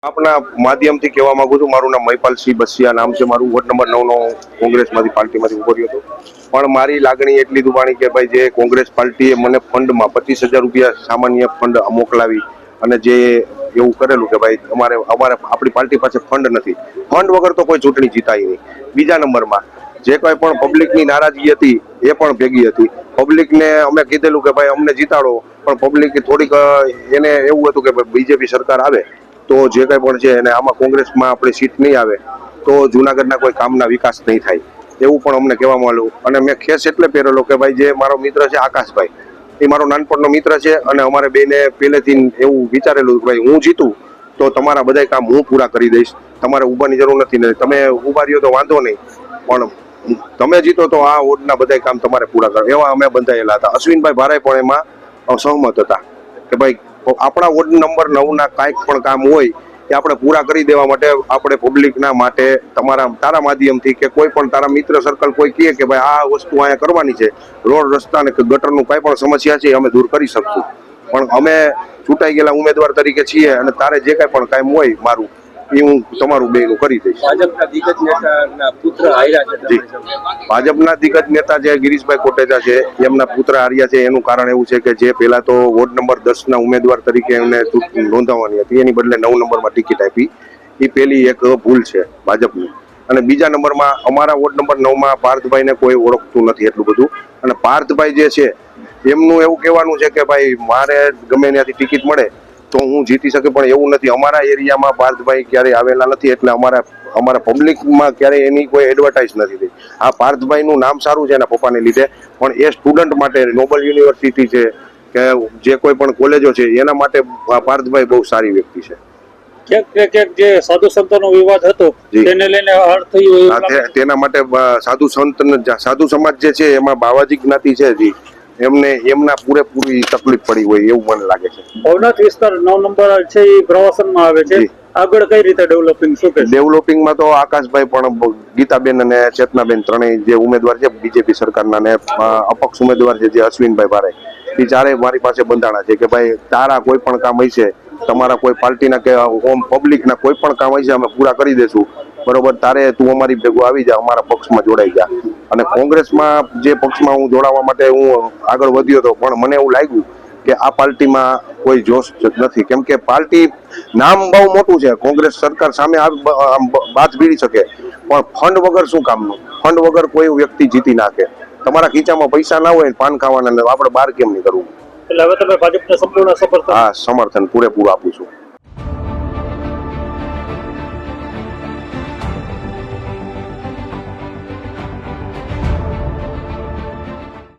આપના માધ્યમથી કહેવા માંગુ છું, મારું નામ મહિપાલસિંહ બસિયા નામ છે મારું. વોર્ડ નંબર 9 નો કોંગ્રેસમાંથી પાર્ટીમાંથી ઉભો રહ્યો હતો. પણ મારી લાગણી એટલી દુબાણી કે ભાઈ જે કોંગ્રેસ પાર્ટીએ મને ફંડમાં 25,000 રૂપિયા સામાન્ય ફંડ મોકલાવી અને જે એવું કરેલું કે ભાઈ અમારે આપણી પાર્ટી પાસે ફંડ નથી. ફંડ વગર તો કોઈ ચૂંટણી જીતાય નહીં. બીજા નંબરમાં જે કોઈ પણ પબ્લિકની નારાજગી હતી એ પણ ભેગી હતી. પબ્લિકને અમે કીધેલું કે ભાઈ અમને જીતાડો, પણ પબ્લિક થોડીક એને એવું હતું કે બીજેપી સરકાર આવે તો જે કંઈ પણ છે અને આમાં કોંગ્રેસમાં આપણી સીટ નહીં આવે તો જુનાગઢના કોઈ કામના વિકાસ નહીં થાય એવું પણ અમને કહેવામાં આવ્યું. અને મેં ખેસ એટલે પહેરેલો કે ભાઈ જે મારો મિત્ર છે આકાશભાઈ, એ મારો નાનપણનો મિત્ર છે અને અમારે બેને પહેલેથી એવું વિચારેલું કે ભાઈ હું જીતું તો તમારા બધા કામ હું પૂરા કરી દઈશ, તમારે ઊભાની જરૂર નથી ને તમે ઊભા રહ્યો તો વાંધો નહીં, પણ તમે જીતો તો આ વોર્ડના બધા કામ તમારે પૂરા કરવા, એવા અમે બંધાયેલા હતા. અશ્વિનભાઈ ભારાઈ પણ એમાં સહમત હતા કે ભાઈ આપણા વોર્ડ નંબર 9ના કાંઈક પણ કામ હોય એ આપણે પૂરા કરી દેવા માટે આપણે પબ્લિકના માટે તારા માધ્યમથી કે કોઈ પણ તારા મિત્ર સર્કલ કોઈ કહે કે ભાઈ આ વસ્તુ અહીંયા કરવાની છે, રોડ રસ્તા ને ગટરનું કાંઈ પણ સમસ્યા છે અમે દૂર કરી શકશું, પણ અમે ચૂંટાઈ ગયેલા ઉમેદવાર તરીકે છીએ અને તારે જે કાંઈ પણ કામ હોય મારું એ હું તમારું બેનું કરી દઈશ. ભાજપના દિગ્ગજ નેતાના પુત્ર હાર્યા છે. ભાજપના દિગ્ગજ નેતા જે ગિરીશભાઈ કોટેચા છે એમના પુત્ર હાર્યા છે. એનું કારણ એવું છે કે જે પહેલા તો વોર્ડ નંબર 10ના ઉમેદવાર તરીકે એમને નોંધાવવાની હતી, એની બદલે 9 નંબરમાં ટિકિટ આપી. એ પહેલી એક ભૂલ છે ભાજપની. અને બીજા નંબરમાં અમારા વોર્ડ નંબર 9માં પાર્થભાઈને કોઈ ઓળખતું નથી એટલું બધું. અને પાર્થભાઈ જે છે એમનું એવું કહેવાનું છે કે ભાઈ મારે ગમે ત્યાંથી ટિકિટ મળે તો હું જીતી શકે, પણ એવું નથી. અમારા એરિયામાં પાર્થભાઈ ક્યારેય આવેલા નથી એટલે અમારા પબ્લિકમાં ક્યારેય એની કોઈ એડવર્ટાઇઝ નથી થઈ. આ પાર્થભાઈનું નામ સારું છે એના પપ્પાને લીધે, પણ એ સ્ટુડન્ટ માટે નોબલ યુનિવર્સિટી છે કે જે કોઈ પણ કોલેજો છે એના માટે પાર્થભાઈ બહુ સારી વ્યક્તિ છે. ક્યાંક જે સાધુ સંતોનો વિવાદ હતો તેને લઈને હળ થયું, તેના માટે સાધુ સમાજ જે છે એમાં બાવાજી જ્ઞાતિ છે જી એમના પૂરેપૂરી તકલીફ પડી હોય એવું મને લાગે છે. ભવનાથ વિસ્તાર 9 નંબર છે એ પ્રવાસનમાં આવે છે, આગળ કઈ રીતે ડેવલપિંગ શું કે ડેવલપિંગમાં તો આકાશભાઈ પણ ગીતાબેન અને ચેતનાબેન ત્રણેય જે ઉમેદવાર છે બીજેપી સરકારના ને અપક્ષ ઉમેદવાર છે જે અશ્વિનભાઈ ભારે, એ ચારે મારી પાસે બંધાણા છે કે ભાઈ તારા કોઈ પણ કામ હશે, તમારા કોઈ પાર્ટીના કે ઓમ પબ્લિકના કોઈ પણ કામ હશે અમે પૂરા કરી દેશું, બરોબર, તારે તું અમારી ભેગું આવી જા, અમારા પક્ષમાં જોડાઈ જા. અને કોંગ્રેસમાં જે પક્ષમાં હું જોડાવા માટે હું આગળ વધ્યો હતો, પણ મને એવું લાગ્યું કે આ પાર્ટીમાં કોઈ જોશ નથી, કેમ કે પાર્ટી નામ બહુ મોટું છે, કોંગ્રેસ સરકાર સામે બાથ ભીડી શકે, પણ ફંડ વગર શું કામનું? ફંડ વગર કોઈ વ્યક્તિ જીતી નાખે. તમારા ખીચામાં પૈસા ના હોય પાન ખાવાના, આપણે બહાર કેમ નહીં કરવું? એટલે હવે તમે ભાજપને સંપૂર્ણ સમર્થન? હા, સમર્થન પૂરેપૂરું આપું છું.